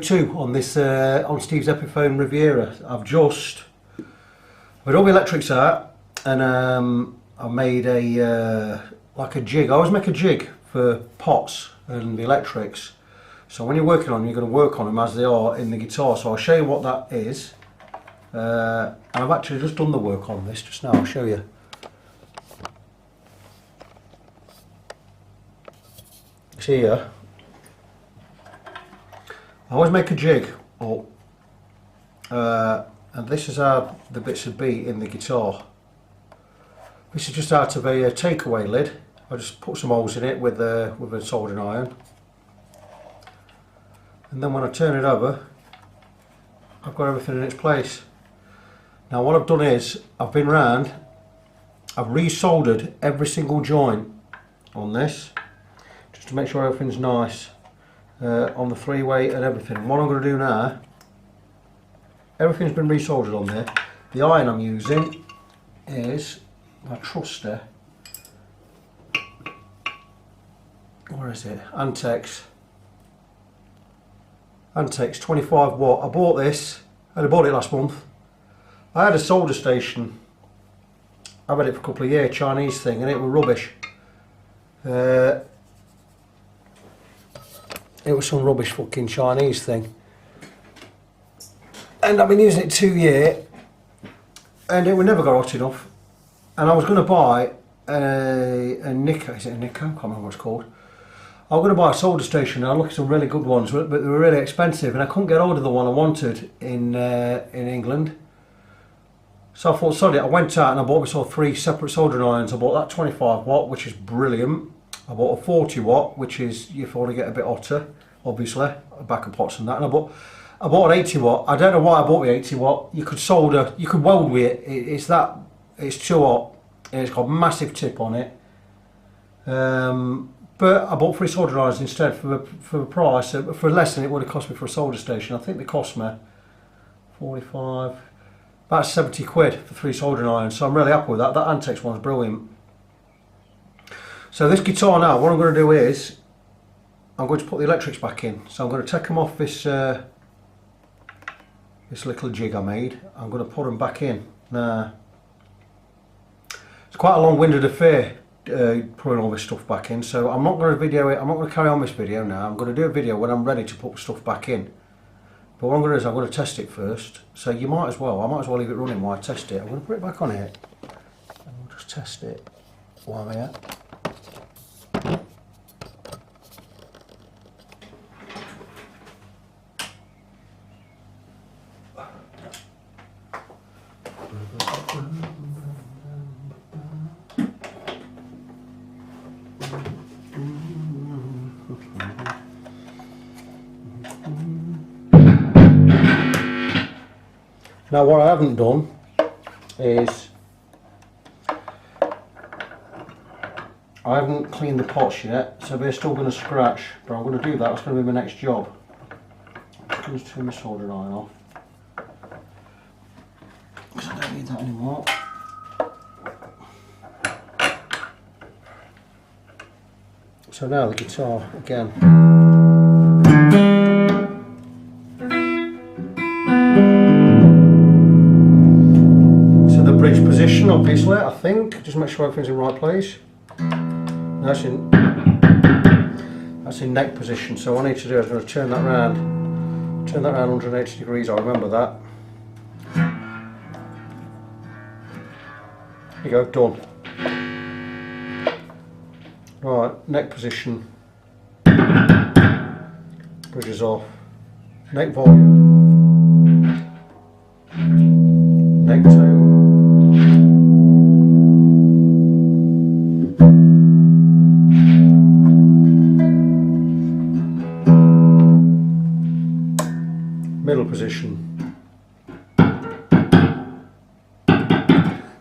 Two on this on Steve's Epiphone Riviera. I've got all the electrics out, and I made a like a jig. I always make a jig for pots and the electrics. So when you're working on them, you're going to work on them as they are in the guitar. So I'll show you what that is. And I've actually just done the work on this just now. I'll show you. See here. I always make a jig up, and this is how the bits would be in the guitar. This is just out of a takeaway lid. I just put some holes in it with a soldering iron, and then when I turn it over, I've got everything in its place. Now what I've done is I've been round, I've resoldered every single joint on this just to make sure everything's nice. On the three-way and everything. And what I'm going to do now, everything's been resoldered on there. The iron I'm using is my trusty. Where is it? Antex 25 watt. I bought this, I bought it last month. I had a solder station. I've had it for a couple of years, Chinese thing, and it was rubbish. It was some rubbish fucking Chinese thing, and I've been using it 2 years, and it would never got hot enough. And I was going to buy a Nico, is it a Nico? I can't remember what it's called. I was going to buy a solder station, and I looked at some really good ones, but they were really expensive, and I couldn't get hold of the one I wanted in England. So I thought, sod it. I went out and I bought myself 3 separate soldering irons. I bought that 25 watt, which is brilliant. I bought a 40 watt, which is if you want to get a bit hotter, obviously, backup pots and that. And I bought an 80 watt. I don't know why I bought the 80 watt. You could solder, you could weld with it. It's too hot. And it's got a massive tip on it. But I bought 3 soldering irons instead for the price. For less than it would have cost me for a solder station. I think they cost me 45, about 70 quid for 3 soldering irons. So I'm really happy with that. That Antex one's brilliant. So this guitar now, what I'm going to do is, I'm going to put the electrics back in. So I'm going to take them off this this little jig I made. I'm going to put them back in. Now, it's quite a long-winded affair putting all this stuff back in. So I'm not going to video it. I'm not going to carry on this video now. I'm going to do a video when I'm ready to put stuff back in. But what I'm going to do is I'm going to test it first. So you might as well. I might as well leave it running while I test it. I'm going to put it back on here, and we'll just test it while we're here. Now what I haven't done is I haven't cleaned the pots yet, so they're still going to scratch, but I'm going to do that. That's going to be my next job. I'm going to turn my soldering iron off because I don't need that anymore. So now the guitar again. Bridge position, obviously, I think. Just make sure everything's in the right place. That's in neck position. So what I need to do is I'm going to turn that round 180 degrees. I'll remember that. There you go, done. Right, neck position. Bridge is off. Neck volume. Neck tone. Middle position.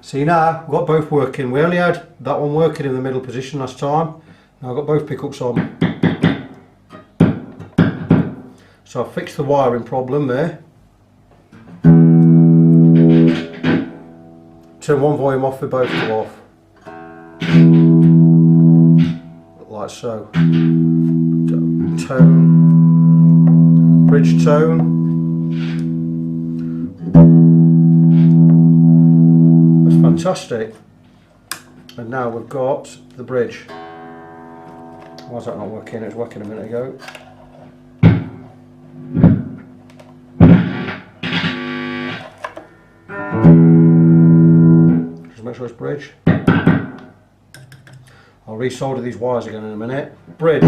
See now, we've got both working. We only had that one working in the middle position last time. Now I've got both pickups on. So I've fixed the wiring problem there. Turn one volume off, we both go off. Like so. Tone. bridge tone. That's fantastic. And now we've got the bridge. Why is that not working? It was working a minute ago. Just make sure it's bridge. I'll resolder these wires again in a minute. Bridge,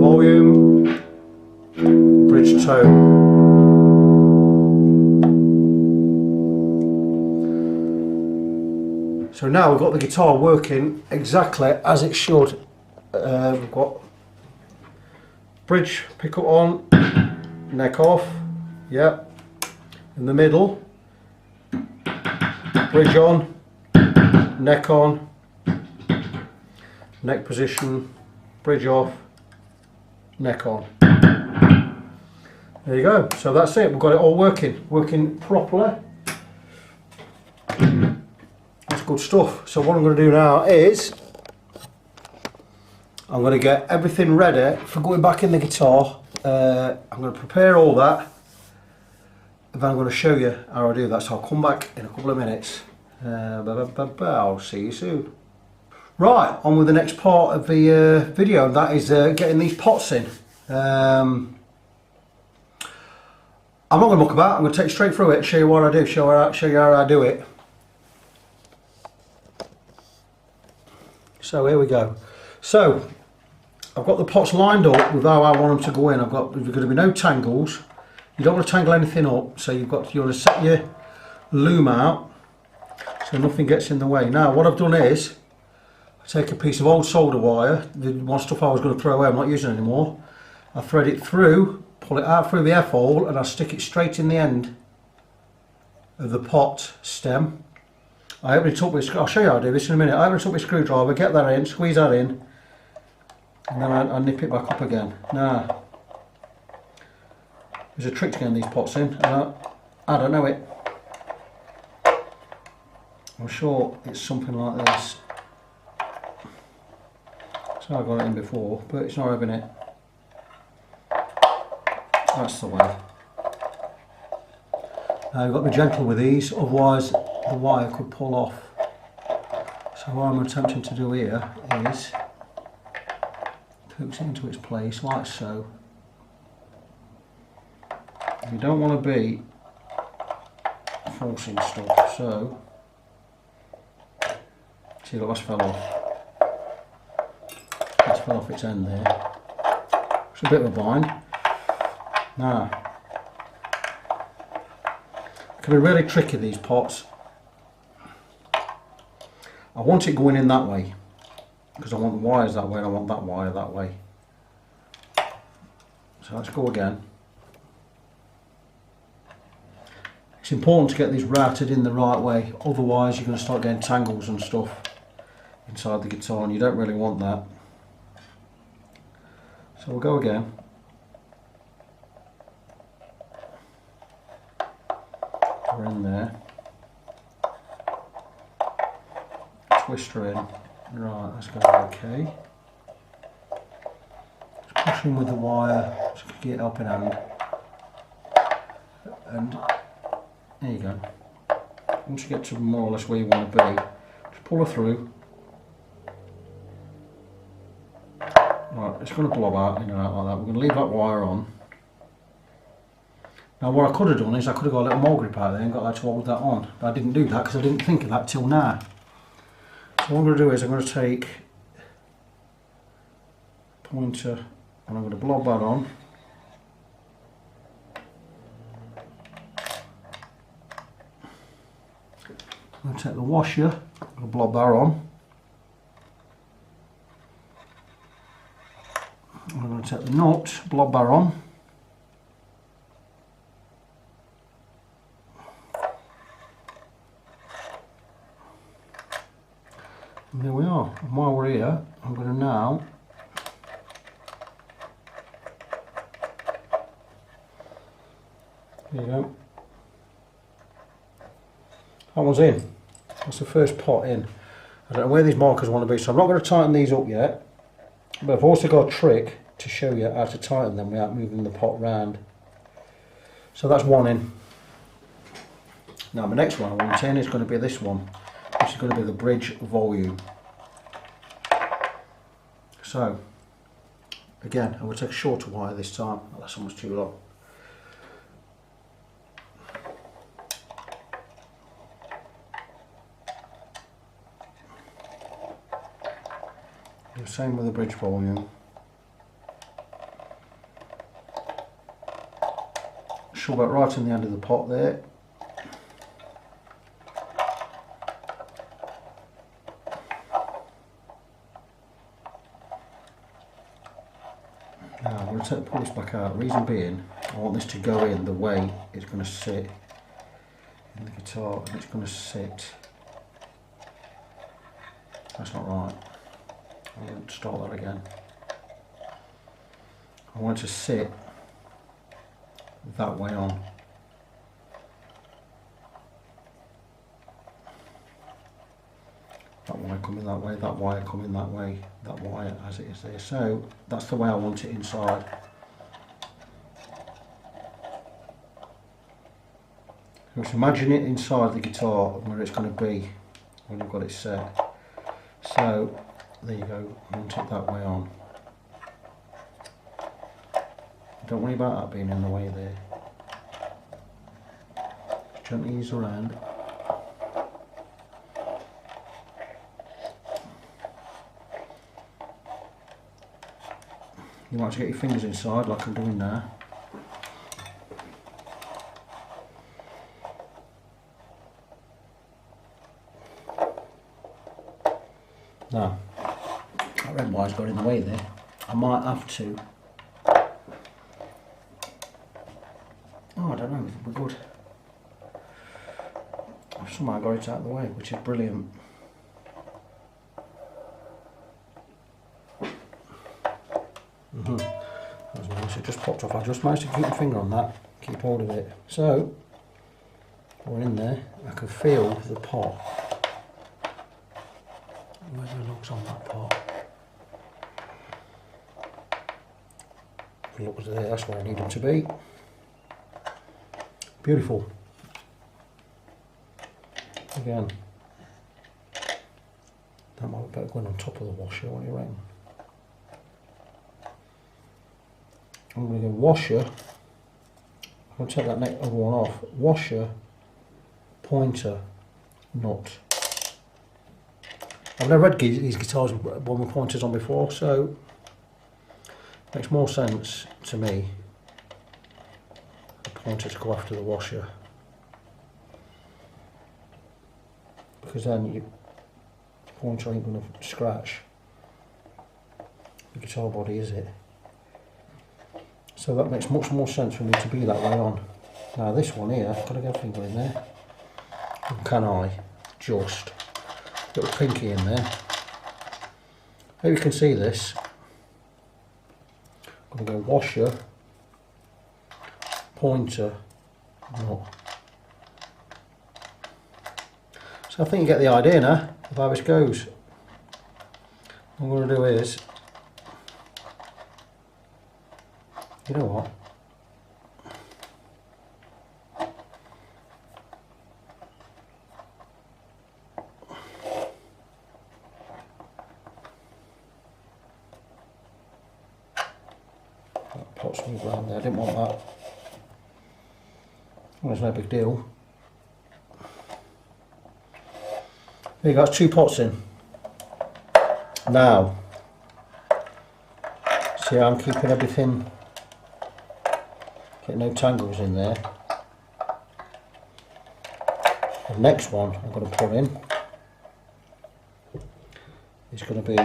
volume, bridge tone. So now we've got the guitar working exactly as it should. We've got bridge pickup on, neck off, yeah, in the middle, bridge on, neck on, neck position, bridge off, neck on. There you go. So that's it. We've got it all working properly. That's good stuff. So what I'm going to do now is I'm going to get everything ready for going back in the guitar. I'm going to prepare all that, and then I'm going to show you how I do that. So I'll come back in a couple of minutes. I'll see you soon. Right, on with the next part of the video, and that is getting these pots in. I'm not going to muck about. I'm going to take you straight through it and show you what I do, show you how I do it. So here we go. So I've got the pots lined up with how I want them to go in. There's going to be no tangles. You don't want to tangle anything up, so you want to set your loom out so nothing gets in the way. Now what I've done is I take a piece of old solder wire, the one stuff I was going to throw away, I'm not using anymore. I thread it through, pull it out through the F-hole, and I stick it straight in the end of the pot stem. I open it up with, I'll show you how I do this in a minute. I open it up with a screwdriver, get that in, squeeze that in, and then I nip it back up again. Now, there's a trick to getting these pots in, and I don't know it. I'm sure it's something like this. So I got it in before, but it's not having it. That's the way. Now you've got to be gentle with these, otherwise the wire could pull off. So what I'm attempting to do here is coax it into its place like so. You don't want to be forcing stuff, so see, look, that's fell off. That's fell off its end there. It's a bit of a bind. Now, it can be really tricky, these pots. I want it going in that way because I want the wires that way and I want that wire that way. So let's go again. It's important to get these routed in the right way, otherwise you're going to start getting tangles and stuff inside the guitar, and you don't really want that. So we'll go again. We're in there. Twist her in. Right, that's going okay. Just push in with the wire, just get it up in hand. And there you go. Once you get to more or less where you want to be, just pull her through. Right, it's going to blob out in and out like that. We're going to leave that wire on. Now what I could have done is I could have got a little mole grip out there and got that to hold that on. But I didn't do that because I didn't think of that till now. So what I'm going to do is I'm going to take a pointer and I'm going to blob that on. I'm going to take the washer and blob that on. I'm going to take the nut, blob that on. And there we are. And while we're here, I'm going to now there you go. That one's in. That's the first pot in. I don't know where these markers want to be, so I'm not going to tighten these up yet. But I've also got a trick to show you how to tighten them without moving the pot round. So that's one in. Now the next one I want in is going to be this one, which is going to be the bridge volume. So again, I'm going to take a shorter wire this time. Oh, that's almost too long. The same with the bridge volume. Shove it right in the end of the pot there. Now I'm going to pull this back out. Reason being, I want this to go in the way it's going to sit in the guitar, and it's going to sit. That's not right. I won't start that again. I want it to sit that way on. That wire coming that way, that wire coming that way, that wire as it is there. So that's the way I want it inside. Just imagine it inside the guitar where it's going to be when you've got it set. So there you go, I want it that way on. Don't worry about that being in the way there. Just gently ease around. You want to get your fingers inside like I'm doing now. Now, that red wire's got in the way there. I might have to. Oh, I don't know, we're good. I've somehow got it out of the way, which is brilliant. That was nice, it just popped off. I just managed to keep my finger on that, keep hold of it. So, we're in there, I can feel the pot. Where's the lugs on that pot? The lugs are there, that's where I need them to be. Beautiful. Again, that might be better going on top of the washer, what do you reckon? I'm going to go washer, I'm going to take that other one off, washer, pointer, nut. I've never had these guitars with one with pointers on before, so it makes more sense to me the pointer to go after the washer, because then your pointer ain't going to scratch the guitar body, is it? So that makes much more sense for me to be that way on. Now this one here, I've got to get a finger in there. And can I just little pinky in there? Maybe you can see this. I'm going to go washer, pointer, nut. So I think you get the idea now of how this goes. What I'm going to do is, you know what? That pot's moved around there, I didn't want that. Well, it's no big deal. There you go, that's 2 pots in. Now, see how I'm keeping everything, get no tangles in there. The next one I'm going to put in is going to be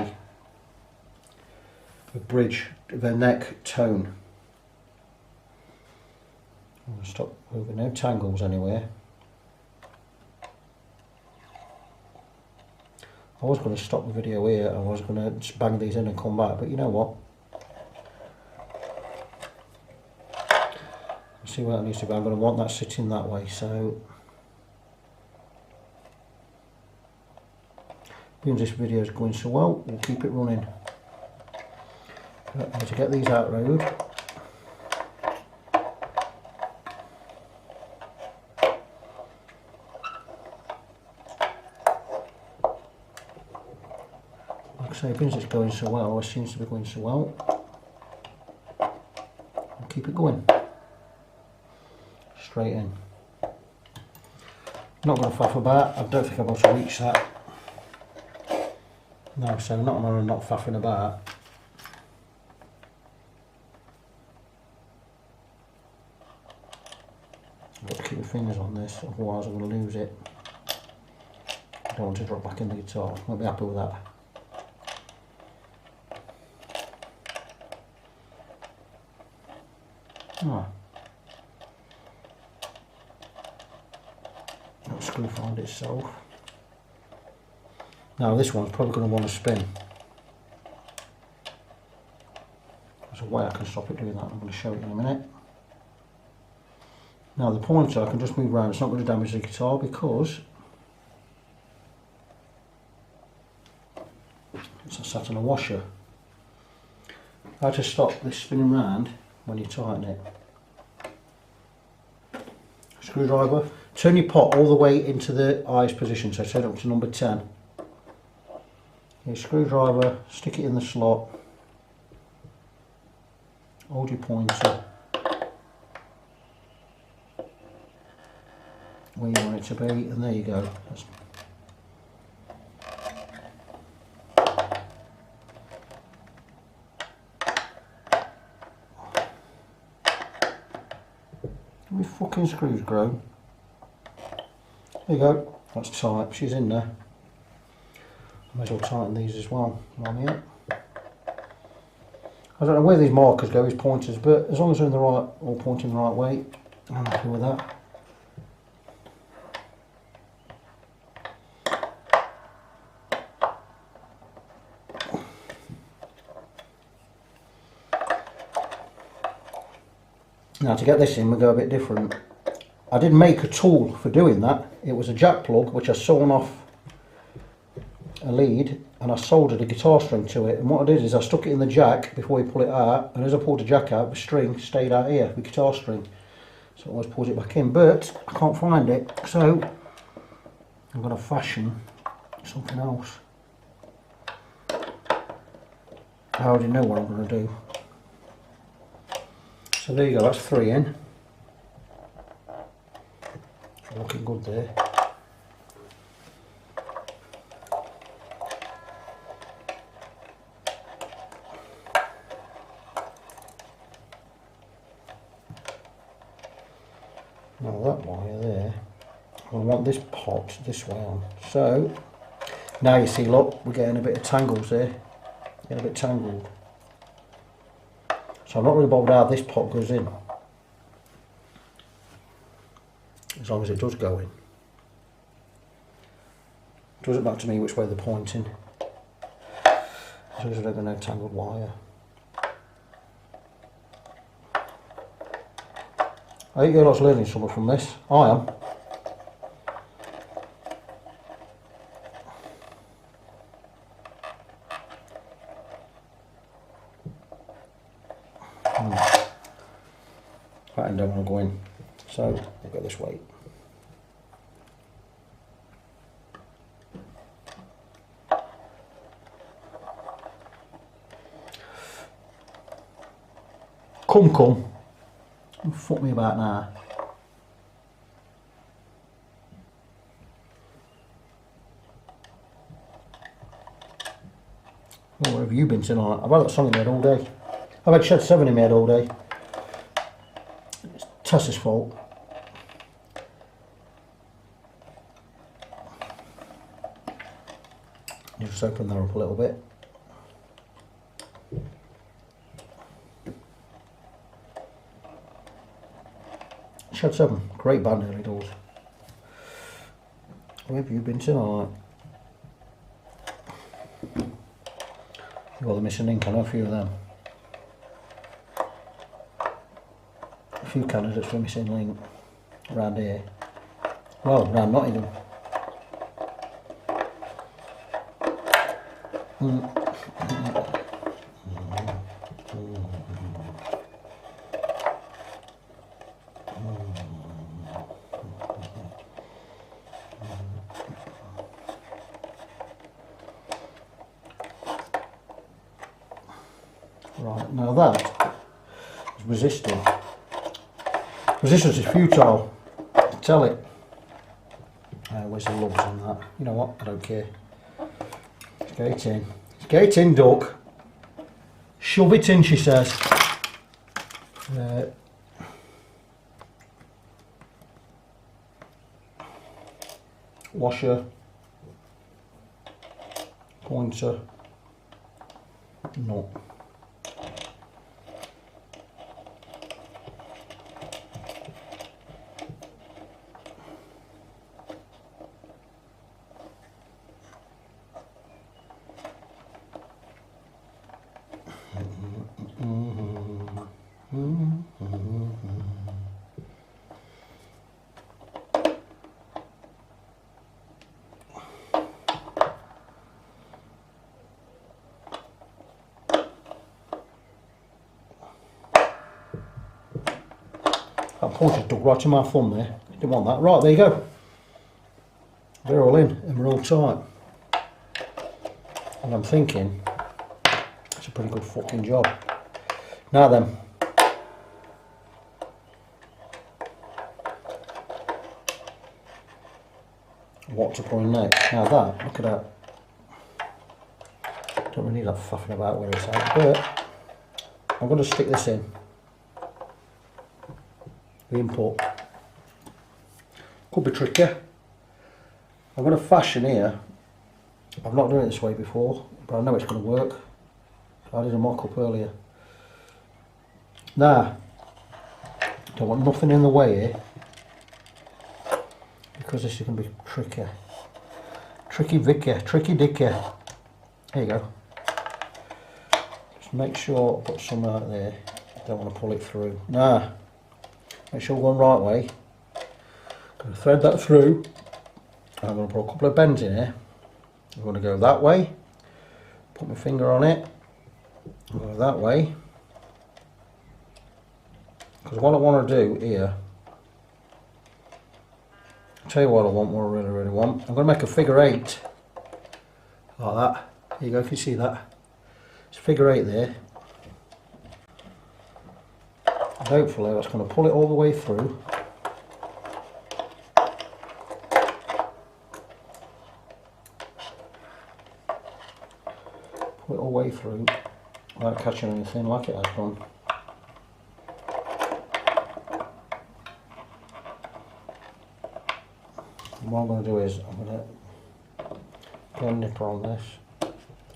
the bridge, the neck tone. I'm going to stop moving, no tangles anywhere. I was going to stop the video here, I was going to just bang these in and come back, but you know what? See where it needs to be. I'm going to want that sitting that way, so being this video is going so well, we'll keep it running. But I need to get these out road. Like I say, because it's going so well, it seems to be going so well. I'll keep it going. Straight in. Not going to faff about. I don't think I'm able to reach that. No, so not going to not faffing about. I've got to keep my fingers on this, otherwise I'm going to lose it. I don't want to drop back in the guitar. I'll be happy with that. Ah. That screw find itself. Now this one's probably going to want to spin. There's a way I can stop it doing that. I'm going to show it in a minute. Now the pointer I can just move around. It's not going to damage the guitar because it's sat on a washer. How to stop this spinning round when you tighten it. Screwdriver. Turn your pot all the way into the highest position, so turn it up to number 10. Your screwdriver, stick it in the slot, hold your pointer where you want it to be, and there you go. How many fucking screws grown? There you go, that's tight, she's in there. I might as well tighten these as well while I'm here. I don't know where these markers go, these pointers, but as long as they're in the right, all pointing the right way, I'm happy with that. Now to get this in, we'll go a bit different. I did make a tool for doing that. It was a jack plug which I sawn off a lead and I soldered a guitar string to it, and what I did is I stuck it in the jack before you pull it out, and as I pulled the jack out, the string stayed out here, the guitar string, so I always pulled it back in, but I can't find it, so I'm going to fashion something else. I already know what I'm going to do. So there you go, that's 3 in. Looking good there. Now that wire there, I want this pot this way on. So now you see, look, we're getting a bit of tangles there. Getting a bit tangled. So I'm not really bothered how this pot goes in, as long as it does go in. It doesn't matter to me which way they're pointing, as long as I don't get no tangled wire. I think you're lots learning something from this. I am. That end don't want to go in, so we'll go this way. Come. Fuck me about now. Oh, where have you been tonight? I've had that song in my head all day. I've had Shed 7 in my head all day. It's Tessa's fault. You just open that up a little bit. Shed 7, great band, early doors. Where have you been tonight? You've got the missing link, I know a few of them. A few candidates for missing link around here. Well, around Nottingham. Right, now that is resisting. Resistance is futile. Tell it. Where's the lugs on that? You know what? I don't care. Skate in. Skate in, duck. Shove it in, she says. Washer. Pointer. Nut. That pointer stuck right to my thumb there. Didn't want that. Right, there you go. They're all in and we're all tight. And I'm thinking it's a pretty good fucking job. Now then. What to put in next? Now that, look at that. Don't really need that faffing about where it's at, but I'm going to stick this in. The input. Could be tricky. I'm going to fashion here. I've not done it this way before, but I know it's going to work. I did a mock-up earlier. Now, don't want nothing in the way here, because this is going to be tricky. Tricky Vicky, tricky Dicky. There you go. Just make sure I put some out there. Don't want to pull it through. Now, make sure we're going the right way. Going to thread that through. And I'm going to put a couple of bends in here. I'm going to go that way. Put my finger on it. Go that way. Because what I want to do here, I'll tell you what I want, what I really want. I'm going to make a figure 8. Like that. There you go, if you see that. It's a figure 8 there. And hopefully that's going to pull it all the way through. Pull it all the way through without catching anything like it has done. And what I'm going to do is I'm going to get a nipper on this.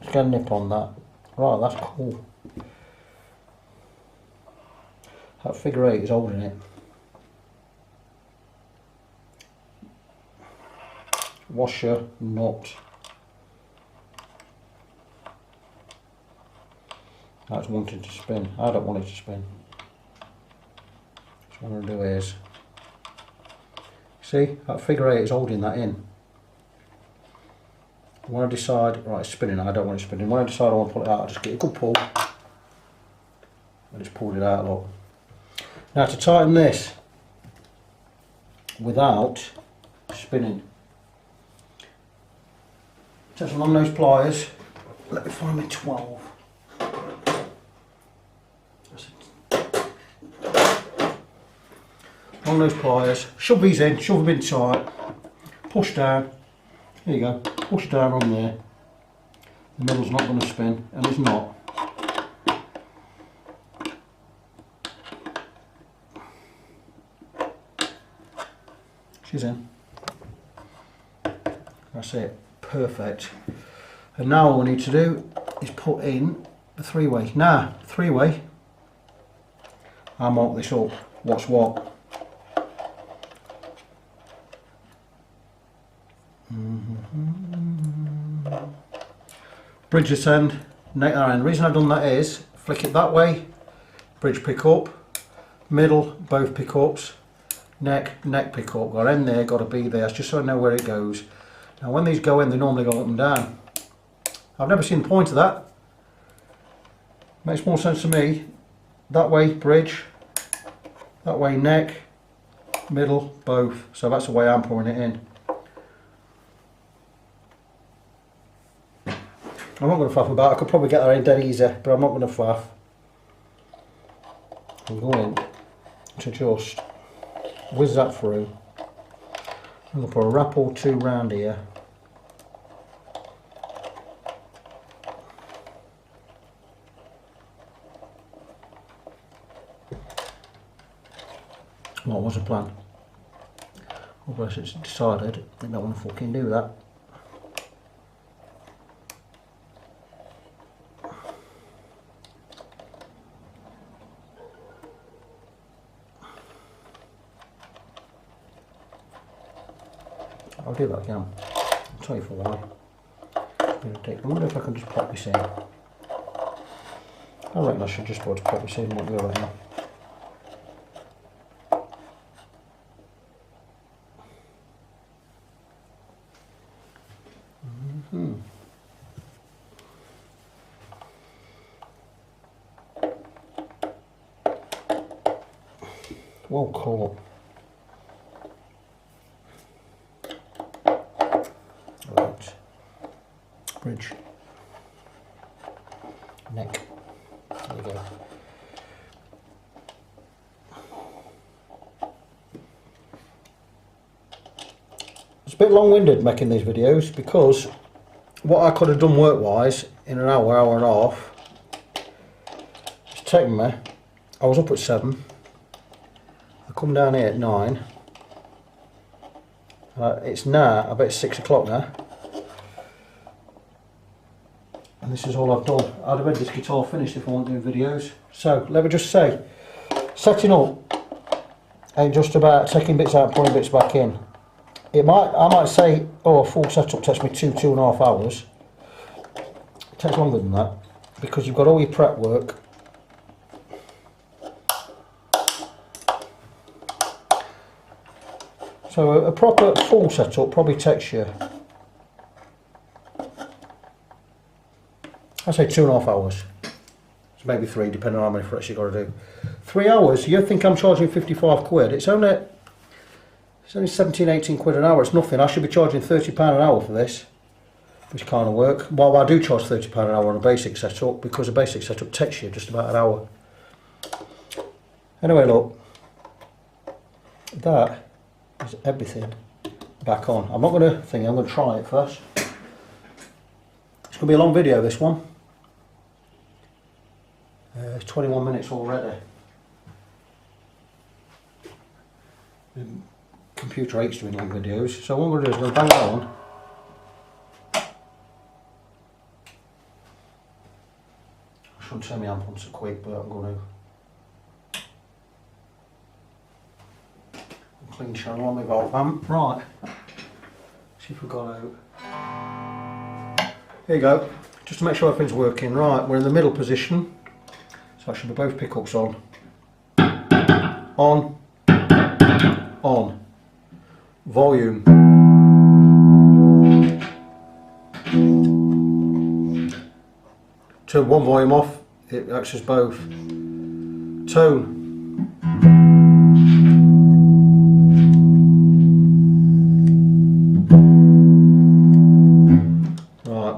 Just get a nip on that. Right, that's cool. That figure 8 is holding it. Washer, nut. That's wanting to spin. I don't want it to spin. So what I'm going to do is, see, that figure 8 is holding that in. When I decide, right, it's spinning, I don't want it spinning. When I decide I want to pull it out, I just get a good pull. I just pulled it out, look. Now to tighten this without spinning, take some long nose pliers. Let me find my 12. Long nose pliers, shove these in, shove them in tight, push down, there you go, push down on there. The middle's not going to spin, and it's not. She's in. That's it, perfect. And now all we need to do is put in the 3-way. Now, 3-way, I'll mark this up, what's what. Bridge this end, neck that end. The reason I've done that is flick it that way, bridge pick up, middle both pick ups, neck pick up. Got end there, got to be there. It's just so I know where it goes. Now when these go in, they normally go up and down. I've never seen the point of that. Makes more sense to me. That way bridge, that way neck, middle both. So that's the way I'm pouring it in. I'm not going to faff about. I could probably get that in dead easy, but I'm not going to faff. I'm going to just whiz that through. I'm going to put a wrap or two round here. What was the plan? Otherwise it's decided they don't want to fucking do that. I'll do that again. I'll tell you for why. I wonder if I can just pop this in. I reckon I should just put this in. What do you reckon? Well caught. Right. Bridge. Neck. There you go. It's a bit long-winded making these videos because what I could have done work-wise in an hour, hour and a half, it's taken me. I was up at 7. I come down here at 9. It's now, I bet it's 6 o'clock now. And this is all I've done. I'd have had this guitar finished if I wasn't doing videos. So, let me just say, setting up ain't just about taking bits out and putting bits back in. I might say, oh, a full setup takes me 2.5 hours. It takes longer than that, because you've got all your prep work. So a proper full setup probably takes you, I'd say 2.5 hours. So maybe 3, depending on how many frets you've got to do. 3 hours, you think I'm charging 55 quid. It's only 17, 18 quid an hour. It's nothing. I should be charging £30 an hour for this, which kind of work. Well, I do charge £30 an hour on a basic setup, because a basic setup takes you just about an hour. Anyway, look, that is everything back on. I'm not going to think, I'm going to try it first. It's going to be a long video, this one. It's 21 minutes already. The computer hates doing long videos, so what I'm going to do is I'm going to bang that on. I shouldn't turn my amp on so quick, but I'm going to. Clean channel on my valve amp. Right, see if we've got out. Here you go, just to make sure everything's working. Right, we're in the middle position, so I should be both pickups on. On. On. Volume. Turn one volume off, it acts as both. Tone.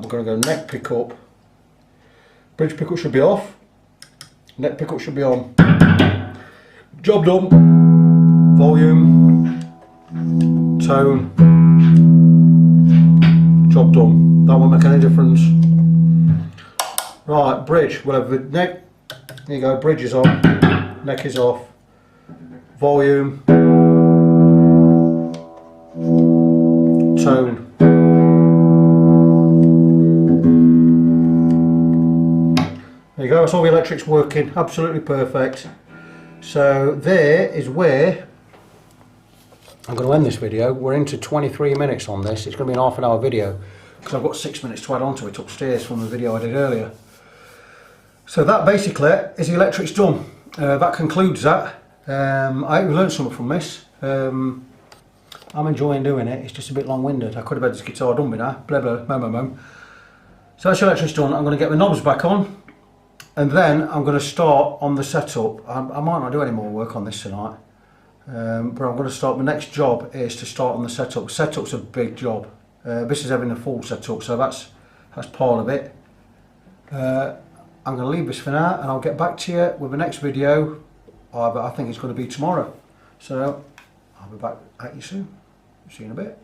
We're going to go neck pickup. Bridge pickup should be off. Neck pickup should be on. Job done. Volume. Tone. Job done. That won't make any difference. Right, bridge. We'll have the neck. There you go. Bridge is on. Neck is off. Volume. Tone. There you go, that's all the electrics working, absolutely perfect. So there is where I'm going to end this video. We're into 23 minutes on this. It's going to be an half an hour video because I've got 6 minutes to add on to it upstairs from the video I did earlier. So that basically is the electrics done. That concludes that. I hope you learned something from this. I'm enjoying doing it. It's just a bit long-winded. I could have had this guitar done by now. Blah blah blah blah blah. So that's the electrics done. I'm going to get the knobs back on. And then I'm going to start on the setup. I might not do any more work on this tonight, but I'm going to start. My next job is to start on the setup. Setup's a big job. This is having a full setup, so that's part of it. I'm going to leave this for now, and I'll get back to you with the next video either I think it's going to be tomorrow. So I'll be back at you soon. See you in a bit.